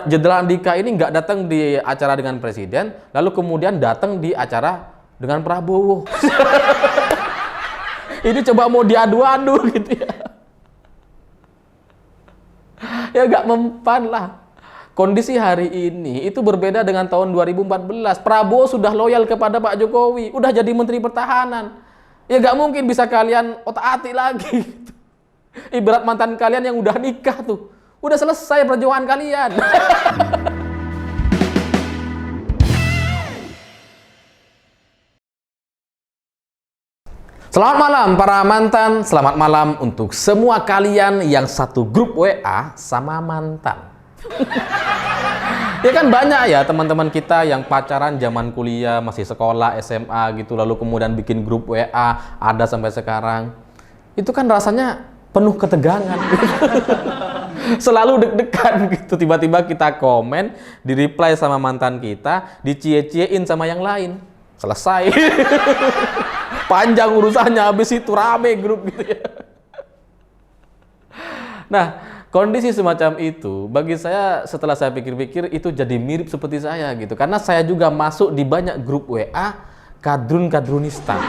Jenderal Andika ini nggak datang di acara dengan presiden, lalu kemudian datang di acara dengan Prabowo. Ini coba mau diadu-adu gitu ya. Ya nggak mempan lah. Kondisi hari ini itu berbeda dengan tahun 2014. Prabowo sudah loyal kepada Pak Jokowi, udah jadi Menteri Pertahanan. Ya nggak mungkin bisa kalian otak-atik lagi. Gitu. Ibarat mantan kalian yang udah nikah tuh. Udah selesai perjuangan kalian. Selamat malam para mantan, selamat malam untuk semua kalian yang satu grup WA sama mantan. Ya kan banyak ya teman-teman kita yang pacaran zaman kuliah, masih sekolah, SMA gitu, lalu kemudian bikin grup WA, ada sampai sekarang. Itu kan rasanya penuh ketegangan. Selalu deg-degan gitu, tiba-tiba kita komen, di-reply sama mantan kita, dicie-ciein sama yang lain. Selesai. Panjang urusannya, habis itu rame grup gitu ya. Nah, kondisi semacam itu bagi saya setelah saya pikir-pikir itu jadi mirip seperti saya gitu. Karena saya juga masuk di banyak grup WA kadrun-kadrunistan.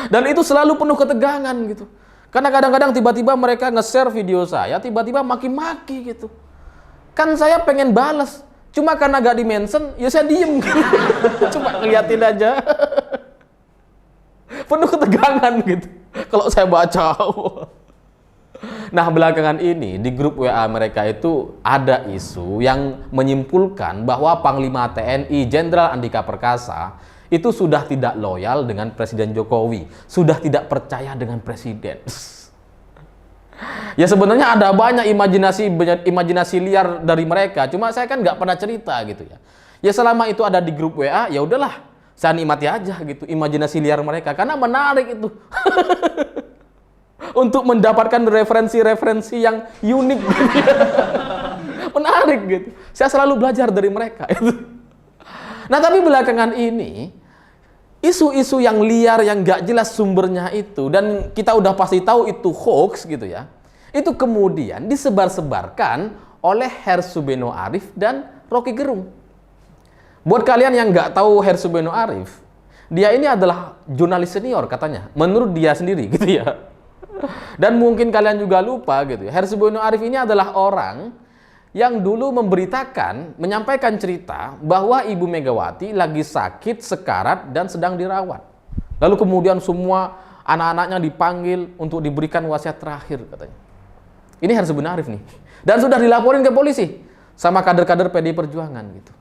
Dan itu selalu penuh ketegangan gitu. Karena kadang-kadang tiba-tiba mereka nge-share video saya, tiba-tiba maki-maki gitu. Kan saya pengen balas, cuma karena gak di-mention, ya saya diem gitu. Cuma ngeliatin aja. Penuh ketegangan gitu kalau saya baca. Nah, belakangan ini di grup WA mereka itu ada isu yang menyimpulkan bahwa Panglima TNI Jenderal Andika Perkasa itu sudah tidak loyal dengan Presiden Jokowi, sudah tidak percaya dengan Presiden. Ya sebenarnya ada banyak imajinasi liar dari mereka, cuma saya kan nggak pernah cerita gitu ya. Ya selama itu ada di grup WA, ya udahlah, saya nikmati aja gitu imajinasi liar mereka, karena menarik itu. Untuk mendapatkan referensi-referensi yang unik gitu ya. Menarik gitu. Saya selalu belajar dari mereka itu. Nah, tapi belakangan ini isu-isu yang liar yang gak jelas sumbernya itu, dan kita udah pasti tahu itu hoax gitu ya, itu kemudian disebar-sebarkan oleh Hersubeno Arif dan Rocky Gerung. Buat kalian yang gak tahu Hersubeno Arif, dia ini adalah jurnalis senior katanya, menurut dia sendiri gitu ya. Dan mungkin kalian juga lupa gitu ya, Hersubeno Arif ini adalah orang yang dulu menyampaikan cerita bahwa Ibu Megawati lagi sakit, sekarat, dan sedang dirawat. Lalu kemudian semua anak-anaknya dipanggil untuk diberikan wasiat terakhir katanya. Ini Hersubeno Arif nih. Dan sudah dilaporin ke polisi sama kader-kader PDI Perjuangan gitu.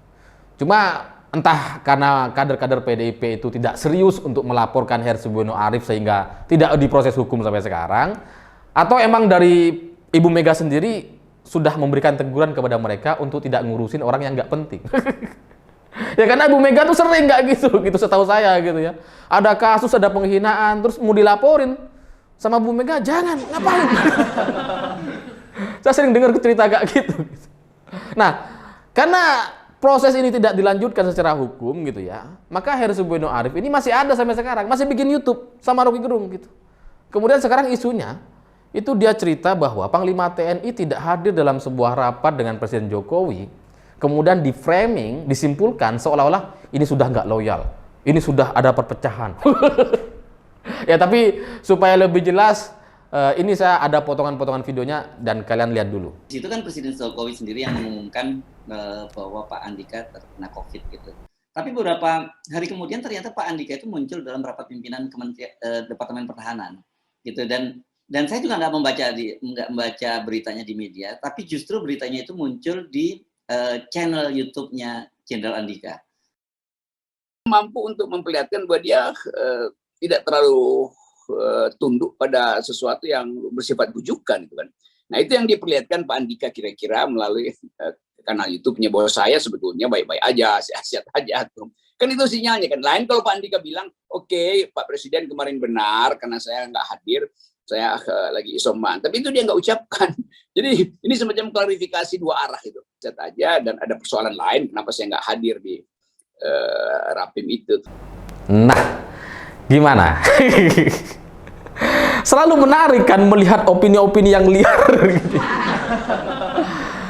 Cuma entah karena kader-kader PDIP itu tidak serius untuk melaporkan Hersubeno Arif sehingga tidak diproses hukum sampai sekarang, atau emang dari Ibu Mega sendiri sudah memberikan teguran kepada mereka untuk tidak ngurusin orang yang nggak penting. Ya karena Ibu Mega tuh sering nggak gitu setahu saya gitu ya. Ada kasus, ada penghinaan, terus mau dilaporin sama Bu Mega, jangan, ngapain? Saya sering dengar cerita kayak gitu. Nah, karena proses ini tidak dilanjutkan secara hukum gitu ya, maka Hersubeno Arif ini masih ada sampai sekarang, masih bikin YouTube sama Rocky Gerung gitu. Kemudian sekarang isunya itu dia cerita bahwa Panglima TNI tidak hadir dalam sebuah rapat dengan Presiden Jokowi, kemudian di-framing, disimpulkan seolah-olah ini sudah nggak loyal, ini sudah ada perpecahan. Ya tapi supaya lebih jelas, ini saya ada potongan-potongan videonya dan kalian lihat dulu. Di situ kan Presiden Jokowi sendiri yang mengumumkan bahwa Pak Andika terkena COVID gitu. Tapi beberapa hari kemudian ternyata Pak Andika itu muncul dalam rapat pimpinan Departemen Pertahanan gitu, dan saya juga nggak membaca beritanya di media, tapi justru beritanya itu muncul di channel YouTube-nya Jenderal Andika. Mampu untuk memperlihatkan bahwa dia tidak terlalu tunduk pada sesuatu yang bersifat bujukan gitu kan. Nah, itu yang diperlihatkan Pak Andika kira-kira melalui kanal YouTube-nya, bahwa saya sebetulnya baik-baik aja, sehat-sehat aja tuh. Kan itu sinyalnya kan. Lain kalau Pak Andika bilang, oke, Pak Presiden kemarin benar karena saya nggak hadir, saya lagi isoman, tapi itu dia nggak ucapkan. Jadi ini semacam klarifikasi dua arah itu. Cet aja, dan ada persoalan lain kenapa saya nggak hadir di rapim itu. Nah, gimana? Selalu menarik kan melihat opini-opini yang liar gitu.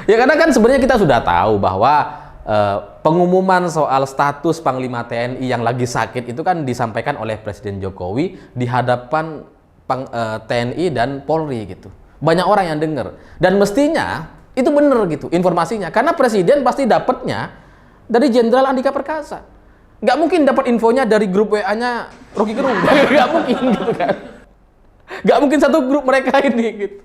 Ya karena kan sebenarnya kita sudah tahu bahwa pengumuman soal status Panglima TNI yang lagi sakit itu kan disampaikan oleh Presiden Jokowi di hadapan TNI dan Polri gitu. Banyak orang yang dengar dan mestinya itu benar gitu informasinya karena Presiden pasti dapatnya dari Jenderal Andika Perkasa. Nggak mungkin dapat infonya dari grup WA-nya Rocky Gerung. Nggak mungkin gitu kan. Nggak mungkin satu grup mereka ini gitu.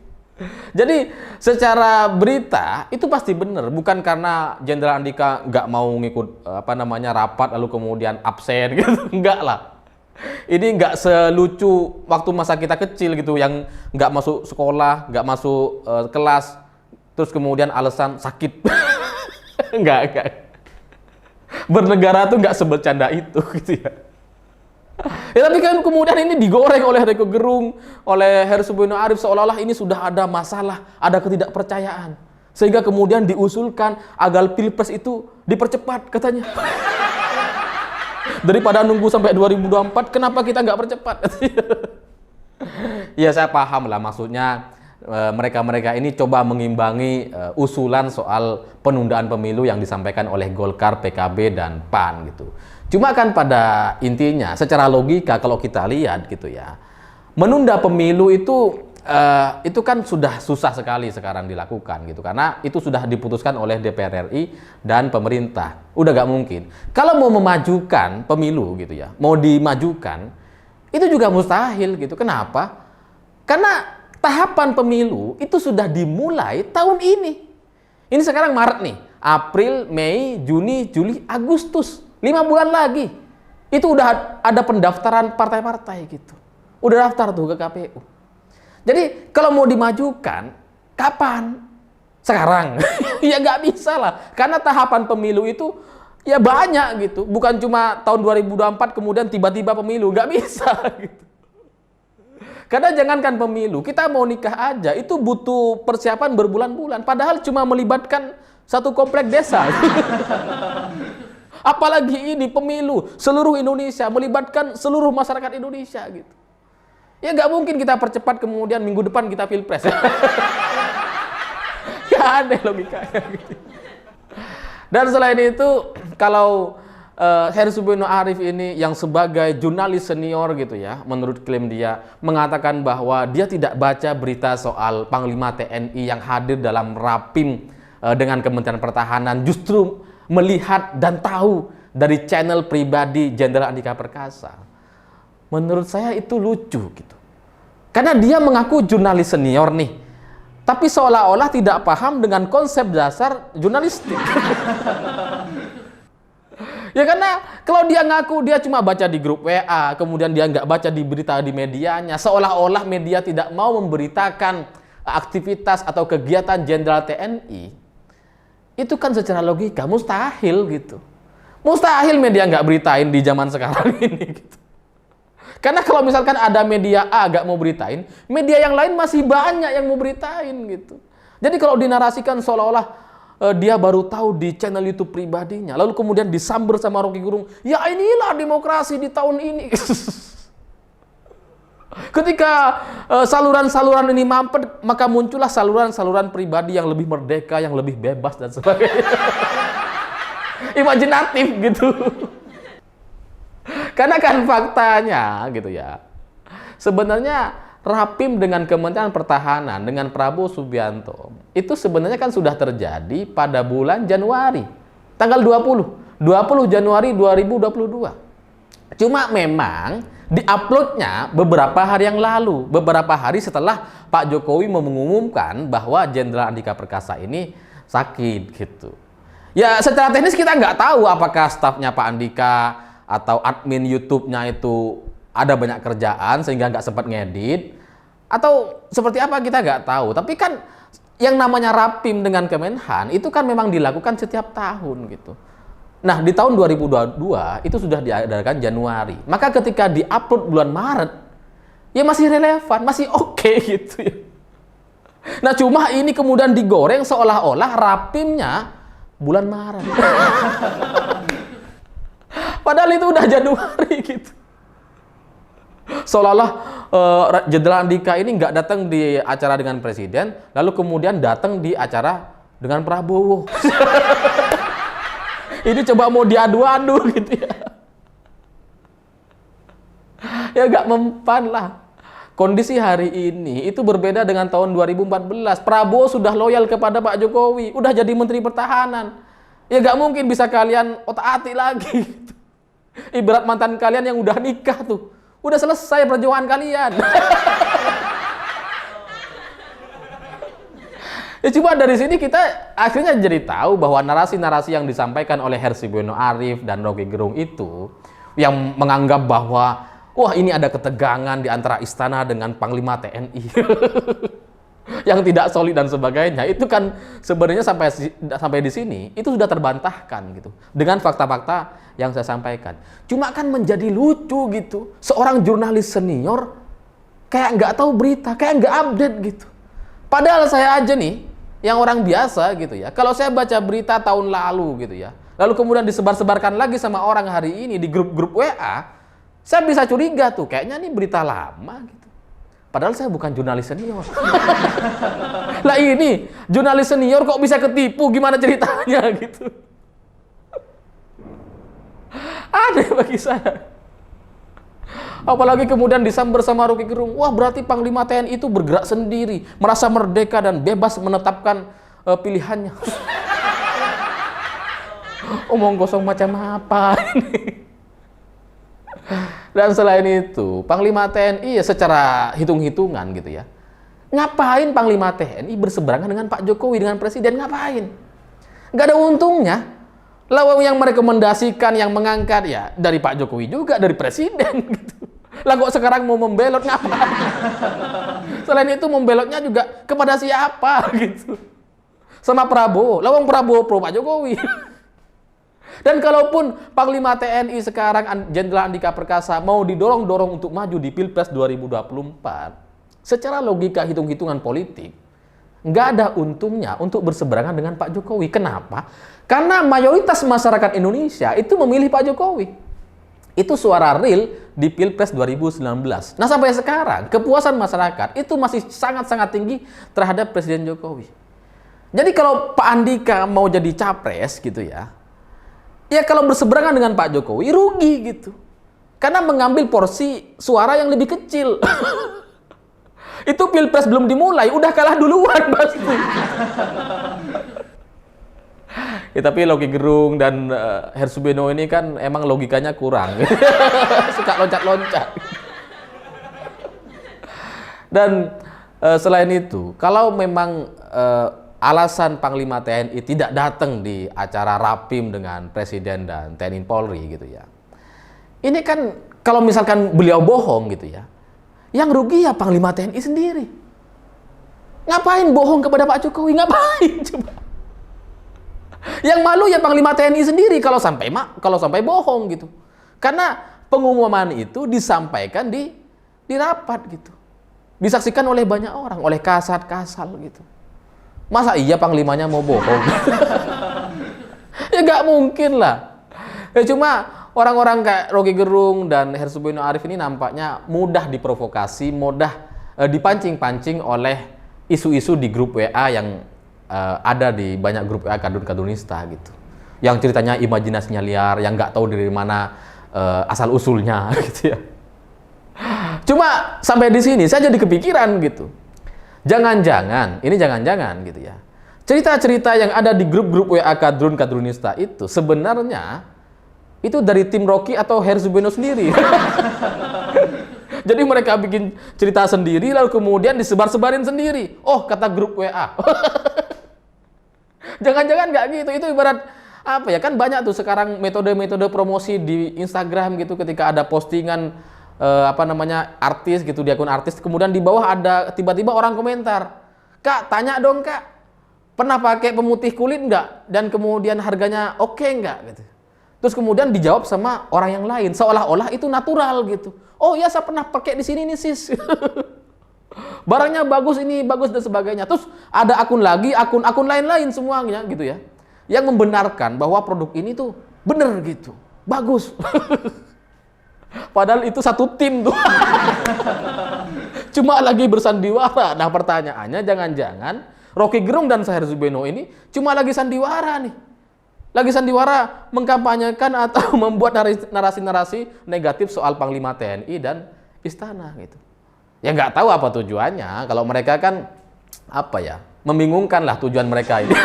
Jadi secara berita itu pasti benar, bukan karena Jenderal Andika nggak mau ngikut rapat lalu kemudian absen gitu, enggak lah. Ini nggak selucu waktu masa kita kecil gitu yang nggak masuk sekolah, nggak masuk kelas, terus kemudian alasan sakit. Enggak. Bernegara tuh nggak sebercanda itu gitu ya. Ya tapi kan kemudian ini digoreng oleh Rocky Gerung, oleh Heru Subono Arif seolah-olah ini sudah ada masalah, ada ketidakpercayaan. Sehingga kemudian diusulkan agar Pilpres itu dipercepat katanya. Daripada nunggu sampai 2024, kenapa kita nggak percepat? Ya saya paham lah maksudnya mereka-mereka ini coba mengimbangi usulan soal penundaan pemilu yang disampaikan oleh Golkar, PKB, dan PAN gitu. Cuma kan pada intinya secara logika kalau kita lihat gitu ya, menunda pemilu itu kan sudah susah sekali sekarang dilakukan gitu karena itu sudah diputuskan oleh DPR RI dan pemerintah. Udah gak mungkin. Kalau mau memajukan pemilu gitu ya, mau dimajukan itu juga mustahil gitu. Kenapa? Karena tahapan pemilu itu sudah dimulai tahun ini. Ini sekarang Maret nih, April, Mei, Juni, Juli, Agustus. 5 bulan lagi. Itu udah ada pendaftaran partai-partai gitu. Udah daftar tuh ke KPU. Jadi kalau mau dimajukan, kapan? Sekarang. Ya nggak bisa lah. Karena tahapan pemilu itu ya banyak gitu. Bukan cuma tahun 2024 kemudian tiba-tiba pemilu. Nggak bisa gitu. Karena jangankan pemilu, kita mau nikah aja itu butuh persiapan berbulan-bulan. Padahal cuma melibatkan satu komplek desa. Apalagi ini pemilu seluruh Indonesia, melibatkan seluruh masyarakat Indonesia gitu. Ya nggak mungkin kita percepat kemudian minggu depan kita pilpres. Ya aneh logikanya gitu. Dan selain itu kalau Heru Subono Arif ini yang sebagai jurnalis senior gitu ya, menurut klaim dia mengatakan bahwa dia tidak baca berita soal Panglima TNI yang hadir dalam rapim dengan Kementerian Pertahanan, justru melihat dan tahu dari channel pribadi Jenderal Andika Perkasa. Menurut saya itu lucu gitu. Karena dia mengaku jurnalis senior nih, tapi seolah-olah tidak paham dengan konsep dasar jurnalistik. Ya karena kalau dia ngaku dia cuma baca di grup WA, kemudian dia nggak baca di berita di medianya, seolah-olah media tidak mau memberitakan aktivitas atau kegiatan Jenderal TNI, itu kan secara logika mustahil gitu. Mustahil media nggak beritain di zaman sekarang ini gitu. Karena kalau misalkan ada media A nggak mau beritain, media yang lain masih banyak yang mau beritain gitu. Jadi kalau dinarasikan seolah-olah dia baru tahu di channel YouTube pribadinya, lalu kemudian disamber sama Rocky Gerung, ya inilah demokrasi di tahun ini. Ketika saluran-saluran ini mampet, maka muncullah saluran-saluran pribadi yang lebih merdeka, yang lebih bebas dan sebagainya. Imajinatif gitu. Karena kan faktanya gitu ya, sebenarnya rapim dengan Kementerian Pertahanan dengan Prabowo Subianto itu sebenarnya kan sudah terjadi pada bulan Januari tanggal 20 Januari 2022. Cuma memang diuploadnya beberapa hari yang lalu, beberapa hari setelah Pak Jokowi mengumumkan bahwa Jenderal Andika Perkasa ini sakit gitu. Ya secara teknis kita nggak tahu apakah stafnya Pak Andika atau admin YouTube-nya itu ada banyak kerjaan sehingga nggak sempat ngedit, atau seperti apa kita nggak tahu. Tapi kan yang namanya rapim dengan Kemenhan itu kan memang dilakukan setiap tahun gitu. Nah di tahun 2022 itu sudah diadakan Januari. Maka ketika diupload bulan Maret, ya masih relevan, masih oke gitu ya. Nah cuma ini kemudian digoreng seolah-olah rapimnya bulan Maret. Padahal itu udah Januari gitu. Seolah-olah Jenderal Andika ini nggak datang di acara dengan presiden, lalu kemudian datang di acara dengan Prabowo. Ini coba mau diadu-adu gitu ya. Ya nggak mempan lah. Kondisi hari ini itu berbeda dengan tahun 2014. Prabowo sudah loyal kepada Pak Jokowi, udah jadi Menteri Pertahanan. Ya nggak mungkin bisa kalian otak-atik lagi. Gitu. Ibarat mantan kalian yang udah nikah tuh, udah selesai perjuangan kalian. Ya cuma dari sini kita akhirnya jadi tahu bahwa narasi-narasi yang disampaikan oleh Hersibueno Arif dan Rocky Gerung itu yang menganggap bahwa wah ini ada ketegangan di antara istana dengan Panglima TNI yang tidak solid dan sebagainya, itu kan sebenarnya sampai di sini itu sudah terbantahkan gitu dengan fakta-fakta yang saya sampaikan. Cuma kan menjadi lucu gitu, seorang jurnalis senior kayak nggak tahu berita, kayak nggak update gitu. Padahal saya aja nih yang orang biasa gitu ya, kalau saya baca berita tahun lalu gitu ya, lalu kemudian disebar-sebarkan lagi sama orang hari ini di grup-grup WA, saya bisa curiga tuh, kayaknya ini berita lama gitu. Padahal saya bukan jurnalis senior. Lah ini, jurnalis senior kok bisa ketipu, gimana ceritanya gitu. Aneh bagi saya. Apalagi kemudian disamber sama Rocky Gerung, wah berarti Panglima TNI itu bergerak sendiri, merasa merdeka dan bebas menetapkan pilihannya. Omong kosong macam apa ini? Dan selain itu, Panglima TNI ya secara hitung-hitungan gitu ya, ngapain Panglima TNI berseberangan dengan Pak Jokowi, dengan Presiden, ngapain? Nggak ada untungnya. Lawang yang merekomendasikan, yang mengangkat ya dari Pak Jokowi juga, dari Presiden gitu. Lah kok sekarang mau membelot ngapain? Selain itu membelotnya juga kepada siapa gitu? Sama Prabowo. Lawang Prabowo pro Pak Jokowi. Dan kalaupun Panglima TNI sekarang Jenderal Andika Perkasa mau didorong-dorong untuk maju di Pilpres 2024, secara logika hitung-hitungan politik, nggak ada untungnya untuk berseberangan dengan Pak Jokowi. Kenapa? Karena mayoritas masyarakat Indonesia itu memilih Pak Jokowi. Itu suara real di Pilpres 2019. Nah sampai sekarang kepuasan masyarakat itu masih sangat-sangat tinggi terhadap Presiden Jokowi. Jadi kalau Pak Andika mau jadi capres gitu ya, ya kalau berseberangan dengan Pak Jokowi rugi gitu. Karena mengambil porsi suara yang lebih kecil. Itu Pilpres belum dimulai, udah kalah duluan pasti. Ya, tapi Rocky Gerung dan Hersubiano ini kan emang logikanya kurang. Suka loncat-loncat. Dan selain itu, kalau memang alasan Panglima TNI tidak datang di acara rapim dengan Presiden dan TNI Polri gitu ya. Ini kan kalau misalkan beliau bohong gitu ya, yang rugi ya Panglima TNI sendiri. Ngapain bohong kepada Pak Jokowi? Ngapain coba? Yang malu ya Panglima TNI sendiri kalau sampai bohong gitu. Karena pengumuman itu disampaikan di rapat gitu. Disaksikan oleh banyak orang, oleh kasat-kasal gitu. Masa iya Panglimanya mau bohong? Ya nggak mungkin lah. Ya cuma orang-orang kayak Rocky Gerung dan Hersubiano Arif ini nampaknya mudah diprovokasi, mudah dipancing-pancing oleh isu-isu di grup WA yang ada di banyak grup WA kadun-kadunista gitu. Yang ceritanya imajinasinya liar, yang nggak tahu dari mana asal-usulnya gitu ya. Cuma sampai di sini saya jadi kepikiran gitu. Jangan-jangan gitu ya. Cerita-cerita yang ada di grup-grup WA kadrun-kadrunista itu sebenarnya itu dari tim Rocky atau Hersubiano sendiri. Jadi mereka bikin cerita sendiri lalu kemudian disebar-sebarin sendiri. Oh, kata grup WA. Jangan-jangan nggak gitu. Itu ibarat apa ya? Kan banyak tuh sekarang metode-metode promosi di Instagram gitu ketika ada postingan artis gitu di akun artis, kemudian di bawah ada tiba-tiba orang komentar, "Kak, tanya dong Kak, pernah pakai pemutih kulit nggak? Dan kemudian harganya oke nggak?" gitu. Terus kemudian dijawab sama orang yang lain, seolah-olah itu natural gitu. "Oh ya, saya pernah pakai di sini nih sis." Barangnya bagus, ini bagus dan sebagainya. Terus ada akun lagi, akun lain semuanya gitu ya, yang membenarkan bahwa produk ini tuh bener gitu, bagus. Padahal itu satu tim tuh. Cuma lagi bersandiwara. Nah pertanyaannya, jangan-jangan Rocky Gerung dan Saher Zubeno ini cuma lagi sandiwara nih. Lagi sandiwara mengkampanyekan atau membuat narasi-narasi negatif soal Panglima TNI dan istana gitu. Ya nggak tahu apa tujuannya. Kalau mereka kan apa ya, membingungkan lah tujuan mereka ini.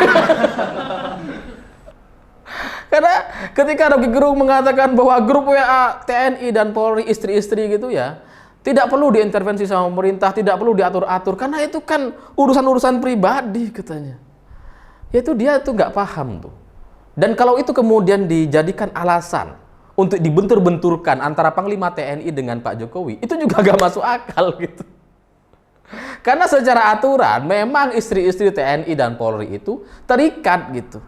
Karena ketika Rocky Gerung mengatakan bahwa grup WA TNI dan Polri istri-istri gitu ya, tidak perlu diintervensi sama pemerintah, tidak perlu diatur-atur, karena itu kan urusan-urusan pribadi katanya. Ya itu dia tuh nggak paham tuh. Dan kalau itu kemudian dijadikan alasan untuk dibentur-benturkan antara Panglima TNI dengan Pak Jokowi, itu juga gak masuk akal gitu. Karena secara aturan memang istri-istri TNI dan Polri itu terikat gitu.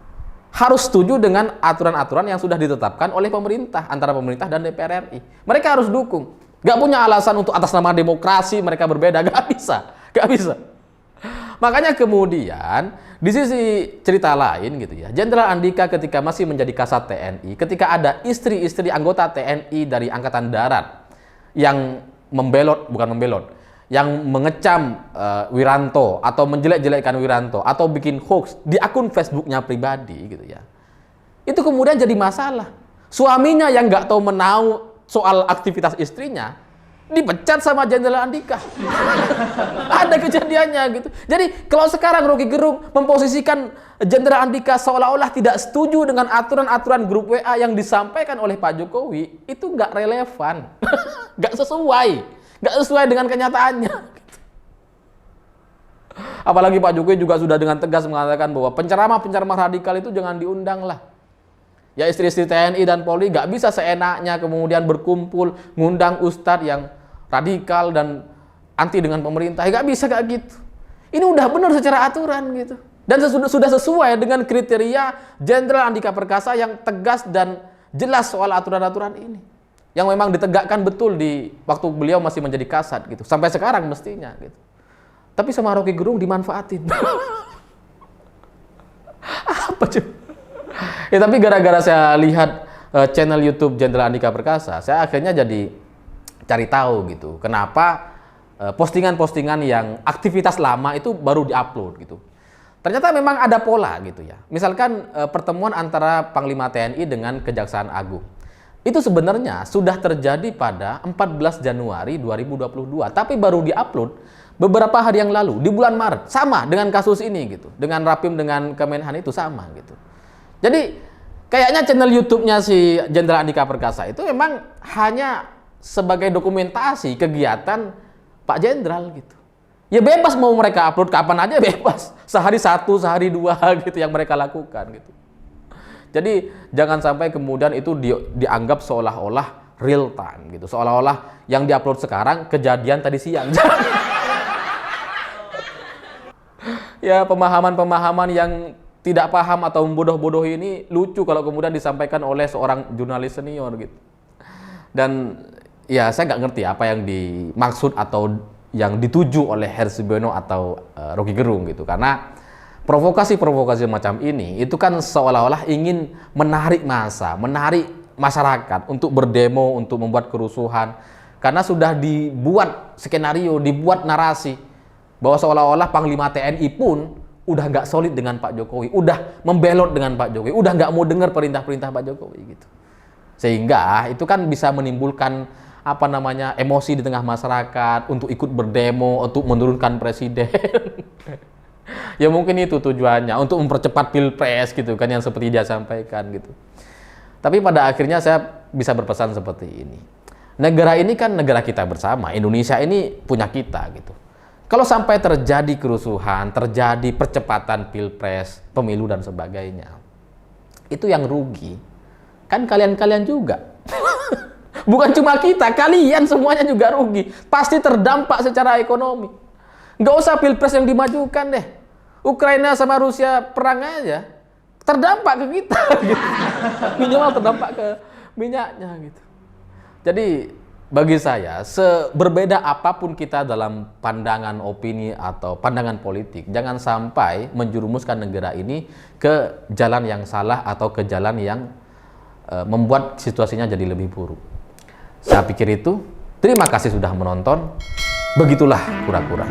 Harus setuju dengan aturan-aturan yang sudah ditetapkan oleh pemerintah, antara pemerintah dan DPR RI. Mereka harus dukung. Gak punya alasan untuk atas nama demokrasi mereka berbeda, gak bisa. Gak bisa. Makanya kemudian di sisi cerita lain gitu ya, Jenderal Andika ketika masih menjadi Kasat TNI, ketika ada istri-istri anggota TNI dari Angkatan Darat yang yang mengecam Wiranto atau menjelek-jelekkan Wiranto atau bikin hoax di akun Facebooknya pribadi gitu ya, itu kemudian jadi masalah. Suaminya yang nggak tahu menau soal aktivitas istrinya dipecat sama Jenderal Andika. Ada kejadiannya gitu. Jadi kalau sekarang Rocky Gerung memposisikan Jenderal Andika seolah-olah tidak setuju dengan aturan-aturan grup WA yang disampaikan oleh Pak Jokowi, itu nggak relevan. Nggak sesuai dengan kenyataannya. Apalagi Pak Jokowi juga sudah dengan tegas mengatakan bahwa penceramah-penceramah radikal itu jangan diundang lah. Ya istri-istri TNI dan Polri nggak bisa seenaknya kemudian berkumpul ngundang ustadz yang radikal dan anti dengan pemerintah. Ya nggak bisa kayak gitu. Ini udah benar secara aturan gitu. Dan sudah sesuai dengan kriteria Jenderal Andika Perkasa yang tegas dan jelas soal aturan-aturan ini. Yang memang ditegakkan betul di waktu beliau masih menjadi Kasat gitu. Sampai sekarang mestinya gitu. Tapi sama Rocky Gerung dimanfaatin. Apa cuy? Ya tapi gara-gara saya lihat channel YouTube Jenderal Andika Perkasa, saya akhirnya jadi cari tahu gitu. Kenapa postingan-postingan yang aktivitas lama itu baru diupload gitu. Ternyata memang ada pola gitu ya. Misalkan pertemuan antara Panglima TNI dengan Kejaksaan Agung. Itu sebenarnya sudah terjadi pada 14 Januari 2022, tapi baru diupload beberapa hari yang lalu di bulan Maret. Sama dengan kasus ini gitu. Dengan Rapim dengan Kemenhan itu sama gitu. Jadi kayaknya channel YouTube-nya si Jenderal Andika Perkasa itu memang hanya sebagai dokumentasi kegiatan Pak Jenderal gitu. Ya bebas mau mereka upload kapan aja bebas. Sehari satu, sehari dua gitu yang mereka lakukan gitu. Jadi jangan sampai kemudian itu dianggap seolah-olah real time gitu. Seolah-olah yang diupload sekarang kejadian tadi siang. Ya pemahaman-pemahaman yang tidak paham atau membodoh-bodoh ini lucu kalau kemudian disampaikan oleh seorang jurnalis senior gitu. Dan ya saya nggak ngerti apa yang dimaksud atau yang dituju oleh Herzibeno atau Rocky Gerung gitu. Karena provokasi-provokasi macam ini itu kan seolah-olah ingin menarik massa, menarik masyarakat untuk berdemo, untuk membuat kerusuhan. Karena sudah dibuat skenario, dibuat narasi bahwa seolah-olah Panglima TNI pun udah nggak solid dengan Pak Jokowi, udah membelot dengan Pak Jokowi, udah nggak mau dengar perintah-perintah Pak Jokowi gitu. Sehingga itu kan bisa menimbulkan emosi di tengah masyarakat untuk ikut berdemo, untuk menurunkan presiden. Ya mungkin itu tujuannya, untuk mempercepat pilpres gitu kan yang seperti dia sampaikan gitu. Tapi pada akhirnya saya bisa berpesan seperti ini. Negara ini kan negara kita bersama, Indonesia ini punya kita gitu. Kalau sampai terjadi kerusuhan, terjadi percepatan pilpres, pemilu dan sebagainya, itu yang rugi kan kalian-kalian juga. Bukan cuma kita, kalian semuanya juga rugi. Pasti terdampak secara ekonomi. Nggak usah pilpres yang dimajukan deh. Ukraina sama Rusia perang aja, terdampak ke kita. Gitu. Minimal terdampak ke minyaknya gitu. Jadi bagi saya, seberbeda apapun kita dalam pandangan opini atau pandangan politik, jangan sampai menjerumuskan negara ini ke jalan yang salah atau ke jalan yang membuat situasinya jadi lebih buruk. Saya pikir itu. Terima kasih sudah menonton. Begitulah kura-kura.